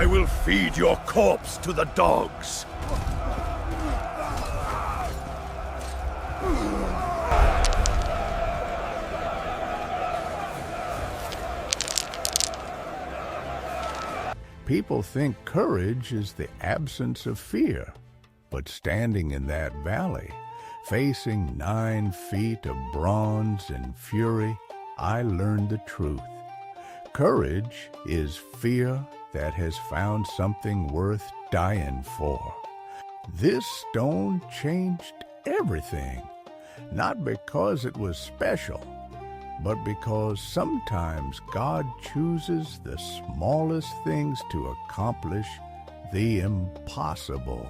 I will feed your corpse to the dogs. People think courage is the absence of fear, but standing in that valley, facing 9 feet of bronze and fury, I learned the truth. Courage is fear that has found something worth dying for. This stone changed everything, not because it was special, but because sometimes God chooses the smallest things to accomplish the impossible.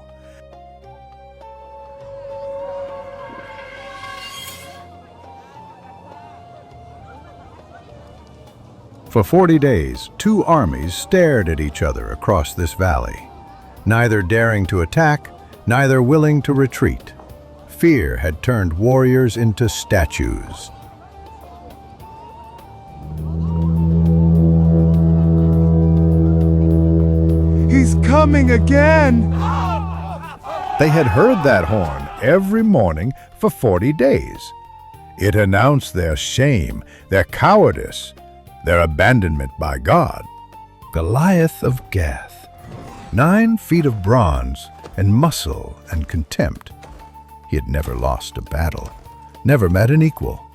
For 40 days, 2 armies stared at each other across this valley, neither daring to attack, neither willing to retreat. Fear had turned warriors into statues. He's coming again! They had heard that horn every morning for 40 days. It announced their shame, their cowardice, their abandonment by God. Goliath of Gath, 9 feet of bronze and muscle and contempt. He had never lost a battle, never met an equal,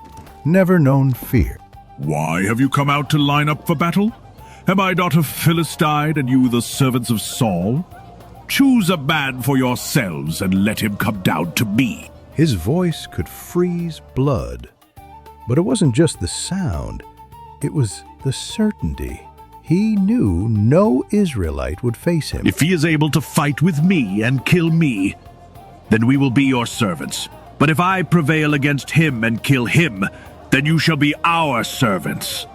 never known fear. Why have you come out to line up for battle? Am I not a Philistine, and you the servants of Saul? Choose a man for yourselves, and let him come down to me. His voice could freeze blood. But it wasn't just the sound, it was the certainty. He knew no Israelite would face him. If he is able to fight with me and kill me, then we will be your servants. But if I prevail against him and kill him, then you shall be our servants.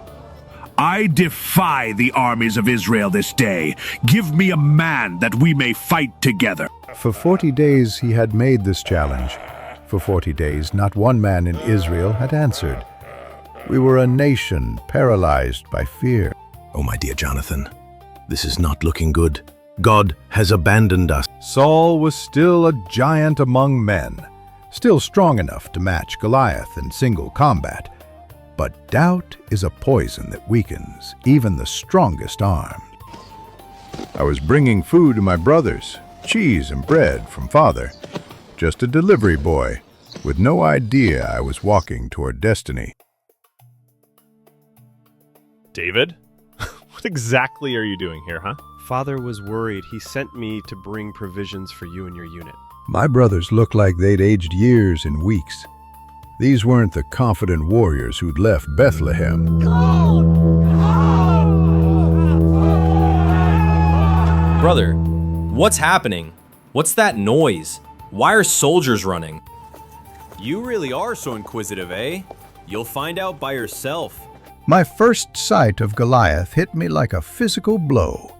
I defy the armies of Israel this day. Give me a man that we may fight together. For 40 days he had made this challenge. For 40 days not one man in Israel had answered. We were a nation paralyzed by fear. Oh, my dear Jonathan, this is not looking good. God has abandoned us. Saul was still a giant among men, still strong enough to match Goliath in single combat. But doubt is a poison that weakens even the strongest arm. I was bringing food to my brothers, cheese and bread from father, just a delivery boy, with no idea I was walking toward destiny. David? What exactly are you doing here, huh? Father was worried. He sent me to bring provisions for you and your unit. My brothers looked like they'd aged years in weeks. These weren't the confident warriors who'd left Bethlehem. Brother, what's happening? What's that noise? Why are soldiers running? You really are so inquisitive, eh? You'll find out by yourself. My first sight of Goliath hit me like a physical blow.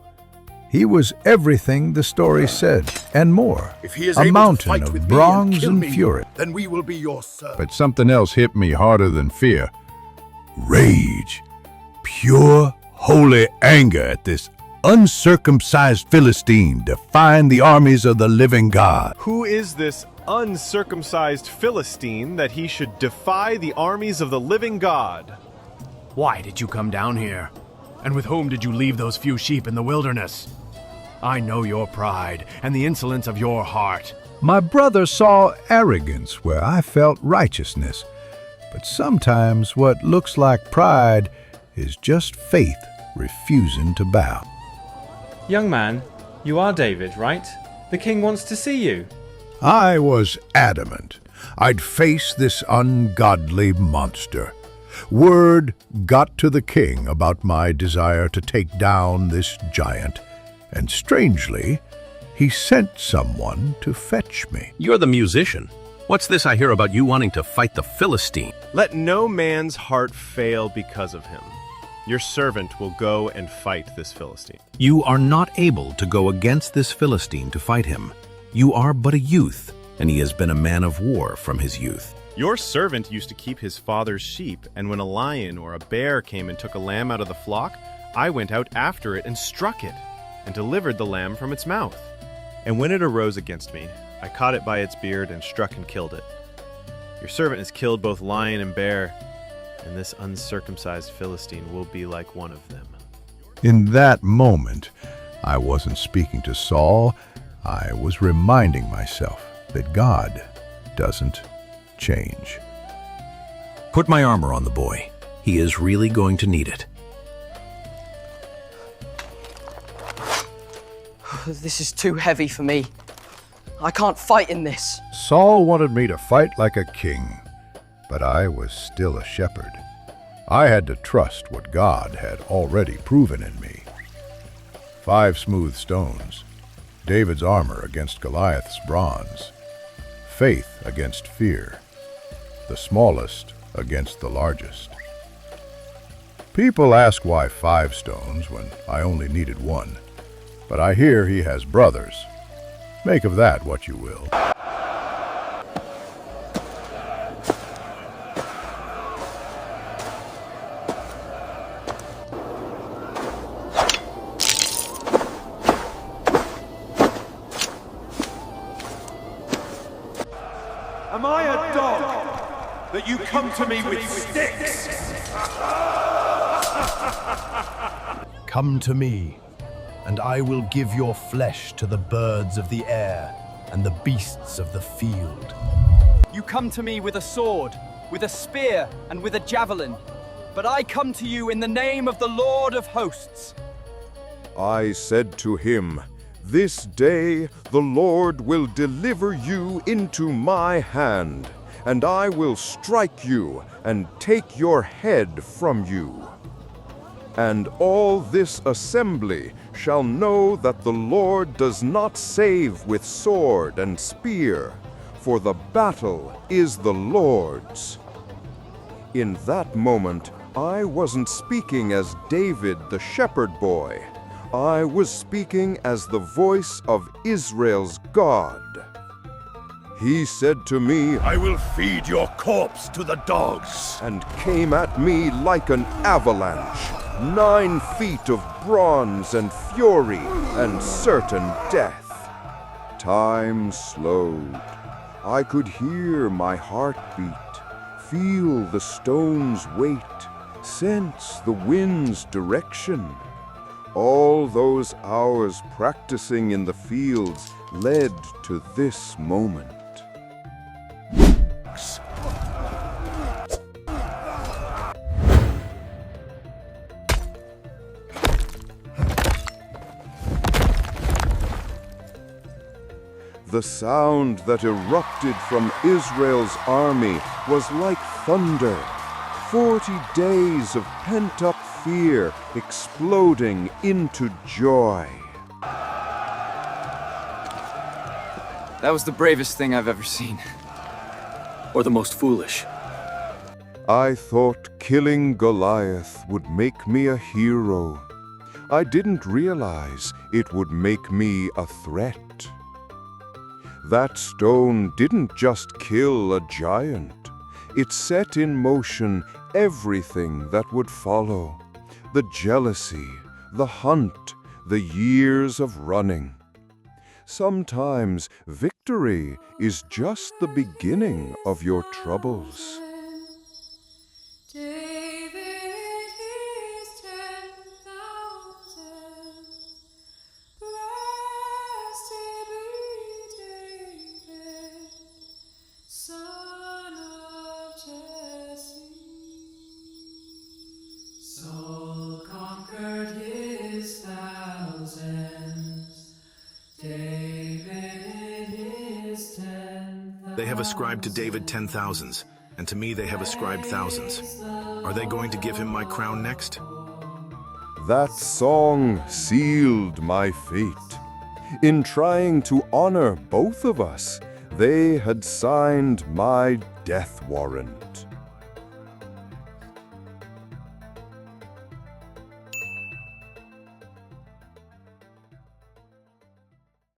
He was everything the story said, and more. If he is a able mountain to fight of with bronze me and, kill and me, fury. then we will be your servants. But something else hit me harder than fear. Rage. Pure, holy anger at this uncircumcised Philistine defying the armies of the living God. Who is this uncircumcised Philistine that he should defy the armies of the living God? Why did you come down here? And with whom did you leave those few sheep in the wilderness? I know your pride and the insolence of your heart. My brother saw arrogance where I felt righteousness. But sometimes what looks like pride is just faith refusing to bow. Young man, you are David, right? The king wants to see you. I was adamant I'd face this ungodly monster. Word got to the king about my desire to take down this giant, and strangely, he sent someone to fetch me. You're the musician. What's this I hear about you wanting to fight the Philistine? Let no man's heart fail because of him. Your servant will go and fight this Philistine. You are not able to go against this Philistine to fight him. You are but a youth, and he has been a man of war from his youth. Your servant used to keep his father's sheep, and when a lion or a bear came and took a lamb out of the flock, I went out after it and struck it. and delivered the lamb from its mouth. And when it arose against me, I caught it by its beard and struck and killed it. Your servant has killed both lion and bear, and this uncircumcised Philistine will be like one of them." In that moment, I wasn't speaking to Saul. I was reminding myself that God doesn't change. Put my armor on the boy. He is really going to need it. This is too heavy for me. I can't fight in this. Saul wanted me to fight like a king, but I was still a shepherd. I had to trust what God had already proven in me. 5 smooth stones, David's armor against Goliath's bronze, faith against fear, the smallest against the largest. People ask why 5 stones when I only needed 1, but I hear he has brothers. Make of that what you will. Am I a dog that you come to me with sticks? Come to me, and I will give your flesh to the birds of the air and the beasts of the field. You come to me with a sword, with a spear, and with a javelin. But I come to you in the name of the Lord of hosts. I said to him, "This day the Lord will deliver you into my hand, and I will strike you and take your head from you. And all this assembly shall know that the Lord does not save with sword and spear, for the battle is the Lord's." In that moment, I wasn't speaking as David the shepherd boy. I was speaking as the voice of Israel's God. He said to me, "I will feed your corpse to the dogs," and came at me like an avalanche, 9 feet of bronze and fury and certain death. Time slowed. I could hear my heart beat, feel the stone's weight, sense the wind's direction. All those hours practicing in the fields led to this moment. The sound that erupted from Israel's army was like thunder. 40 days of pent-up fear exploding into joy. That was the bravest thing I've ever seen. Or the most foolish. I thought killing Goliath would make me a hero. I didn't realize it would make me a threat. That stone didn't just kill a giant. It set in motion everything that would follow. The jealousy, the hunt, the years of running. Sometimes victory is just the beginning of your troubles. They have ascribed to David 10,000s, and to me they have ascribed thousands. Are they going to give him my crown next? That song sealed my fate. In trying to honor both of us, they had signed my death warrant.